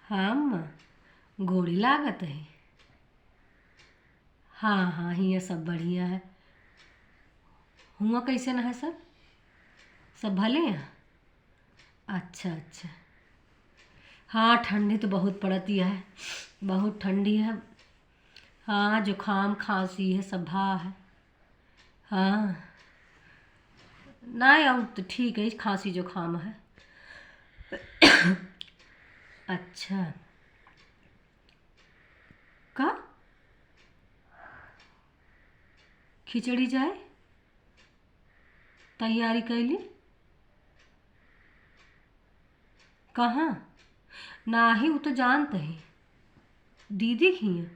हम गोड़ी लागत है। हाँ हाँ, हियाँ सब बढ़िया है। हुआ कैसे न है सब? सब भले हैं। अच्छा अच्छा। हाँ, ठंडी तो बहुत पड़ती है, बहुत ठंडी है। हाँ, जुकाम खांसी है, सब भा है। हाँ, नहीं और तो ठीक है, खांसी जुकाम है। अच्छा। का खिचड़ी जाए तैयारी कैली? कहाँ? नाही, वो तो जानते हैं। दीदी की है।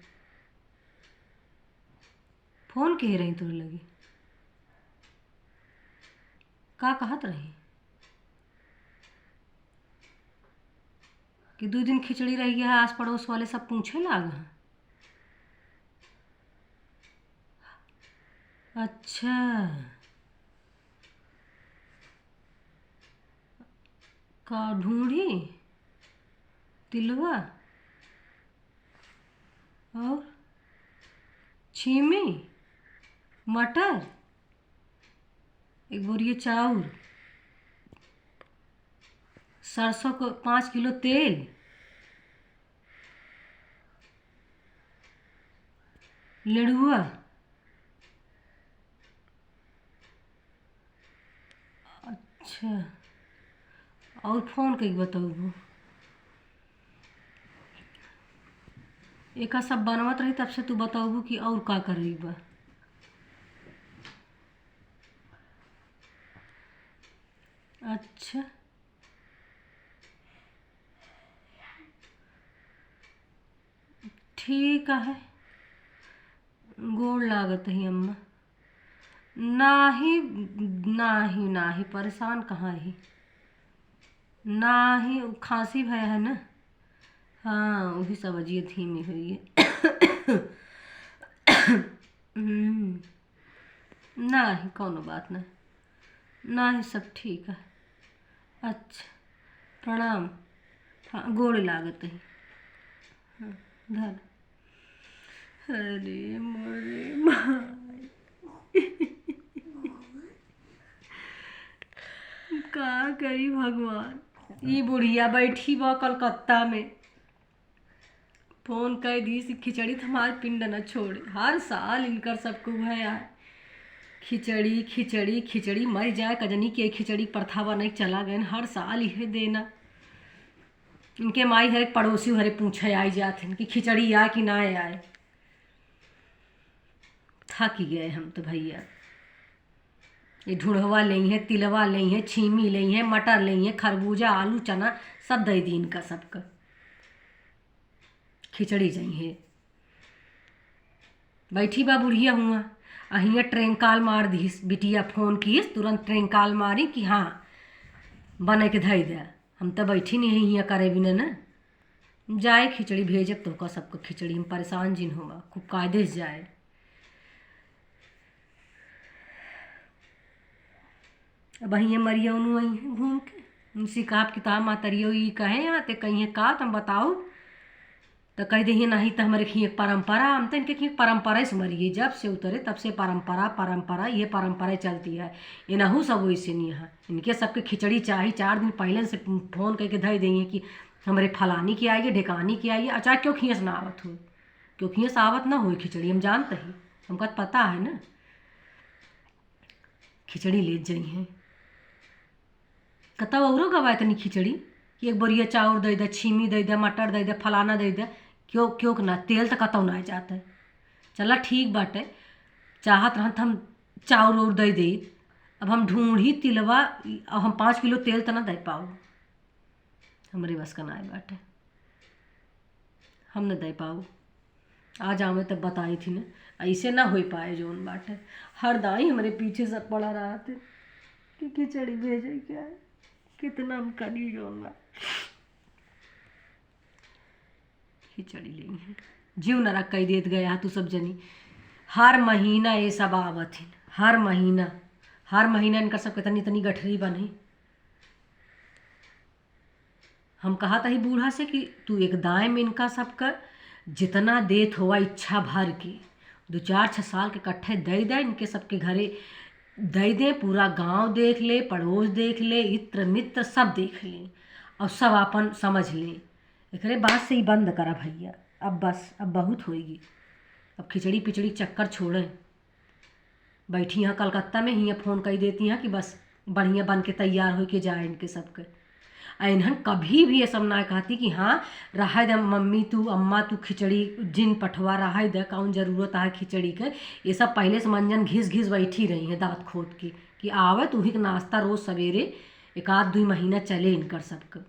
फोन कह रही तोर लगी? का कहत रही? कि 2 दिन खिचड़ी रही है, आस पड़ोस वाले सब पूछे लाग हैं। अच्छा। का ढूंढी तिलवा और छीमी मटर, एक बोरिए चाउर, सरसों को 5 किलो तेल, लड़ुआ। अच्छा। और फोन कई बताऊ? एका सब बनवत रही तब से तू बताऊ कि और का कर रही बा? अच्छा। ठीक है। गोड़ लागत है अम्मा। नाही नाही नाही, परेशान कहाँ ही। नाही, खांसी भय है ना। हाँ, वही सब अजिए धीमी हुई है। हम्म, नाही कोनो बात नहीं। नाही, सब ठीक है। अच्छा। प्रणाम। हाँ, गोड़ लागत है। हाँ, धर। अरे मोरे माई। का करी भगवान। ई बुढ़िया बैठी बा कलकत्ता में, फोन कर दी सी खिचड़ी तो हमारे पिंड न छोड़े। हर साल इनकर सबको है यार, खिचड़ी खिचड़ी खिचड़ी। मर जाए कजनी के खिचड़ी प्रथावा नहीं चला गए, हर साल यह देना। इनके माई हरे पड़ोसी हरे पूछे आई जाते हैं कि खिचड़ी आए कि ना आए। थक ही गए हम तो भैया। ये ढूढ़वा नहीं है, तिलवा नहीं है, छीमी नहीं है, मटर नहीं है, खरबूजा आलू चना सब दे दी इनका सबका। खिचड़ी चाहिए। बैठी बा बुढ़िया हुआ अहिया ट्रेन काल मार दी। बिटिया फोन की तुरंत ट्रेन काल मारी कि हाँ बने के धई दे। हम तो बैठी नहीं हियाँ करे बिना न जाए। खिचड़ी भेजब तो का सबको खिचड़ी। हम परेशान जिन हुआ खूब कायदे से जाए। अब अहिए मरियौनू आई हैं घूम के। उनसे काप किताब मातरियो ई कहे यहाँ ते कहीं का तुम बताओ तो कह दे नहीं तो हमारे खी एक परंपरा। हम तो इनके खी परंपरा से मरिए, जब से उतरे तब से परंपरा परंपरा ये परंपरा चलती है। इनहू सब वैसे नहीं है। इनके सबके खिचड़ी चाहिए। 4 दिन पहले से फोन करके धर देंगे कि हमारे फलानी की आइए ढेकानी की आइए। अच्छा, क्यों खींच ना आवत हो? क्यों खींच आवत ना हो खिचड़ी? हम जानते ही, हमका तो पता है ना। खिचड़ी ले जाइए कतब औरो गवाए तनी खिचड़ी कि एक बोरिया चाउर दे दे, छीमी दे दे, मटर दे दे, फलाना दे दे। क्यों क्यों ना? तेल तो कतौ ना जाता है। चला ठीक बाटे, चाहत रहन तो हम चाउर उर दे दी। अब हम ढूंढी तिलवा, अब हम 5 किलो तेल तो ना दे पाओ। हमारे बस का नाय बाटे, हम न दे पाओ। आ जाओ तब बताई थी ना, ऐसे ना हो पाए जोन बाटे। हर दाई हमारे पीछे सब पड़ा रहा थे कि खिचड़ी भेजे क्या है, कितना हम करी जोन बा। खिचड़ी ली है जीव नरक कई देत गया तू सब जनी। हर महीना ये सब आवत है, हर महीना। हर महीना इनका सब तनी तनी गठरी बने। हम कहा था ही बूढ़ा से कि तू एक दाएँ में इनका सबका जितना देत हुआ इच्छा भर के 2-4-6 साल के कट्ठे दे दे इनके सबके घरे दे दे, पूरा गांव देख ले, पड़ोस देख ले, इत्र मित्र सब देख ले और सब अपन समझ ले। एकरे बात से ही बंद करा भैया, अब बस अब बहुत होएगी। अब खिचड़ी पिचड़ी चक्कर छोड़ें। बैठी यहाँ कलकत्ता में ही फ़ोन कर देती हैं कि बस बढ़िया बन के तैयार हो के जाए इनके सबके। इन्हन कभी भी ये सब ना कहती कि हाँ रहा दे मम्मी तू अम्मा तू खिचड़ी जिन पठवा रहा दे, कौन ज़रूरत है खिचड़ी के। ये सब पहले से मंजन घिस घिस बैठी रही हैं दाँत खोद की कि आवे तू ही नाश्ता रोज़ सवेरे 1-2 महीना चले इनकर सबके।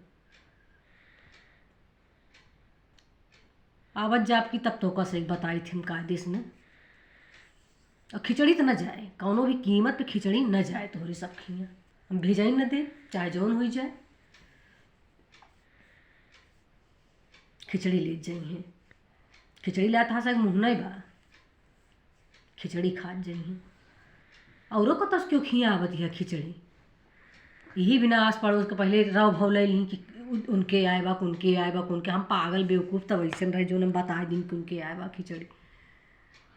आवत जाप की तब तो का सही बताई थी कायदेस ने। और खिचड़ी तो न जाए, कौनो भी कीमत पे खिचड़ी न जाए तोहरे सब खियाँ हम भेजाई न दे, चाहे जौन हो जाए। खिचड़ी ले जाइए, खिचड़ी लाता हा मुँह नहीं बा, खिचड़ी खा जाइए। औरों को तो क्यों खिया आवती है खिचड़ी, यही बिना आस पड़ोस के पहले रव भव ले ली कि उनके आए बा उनके आए बा उनके। हम पागल बेवकूफ़ तब ऐसे रहे जो ने बता दिन कि उनके आए बा खिचड़ी,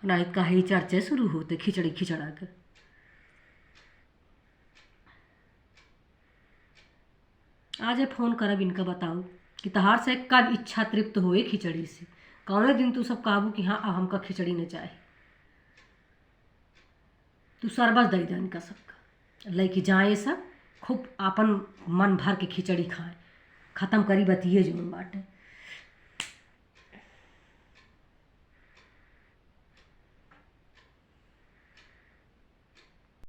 नहीं कहीं चर्चे शुरू होते खिचड़ी खिचड़ा कर। आज फ़ोन करब इनका बताओ कि तहार से कब इच्छा तृप्त होए खिचड़ी से। कौने दिन तू सब कहबू कि हाँ अब हमका खिचड़ी न चाहे, तू सरबस दई दे इनका सबका लेके जाए सब खूब अपन मन भर के खिचड़ी खाए, ख़त्म करी बतिए जो बाटे।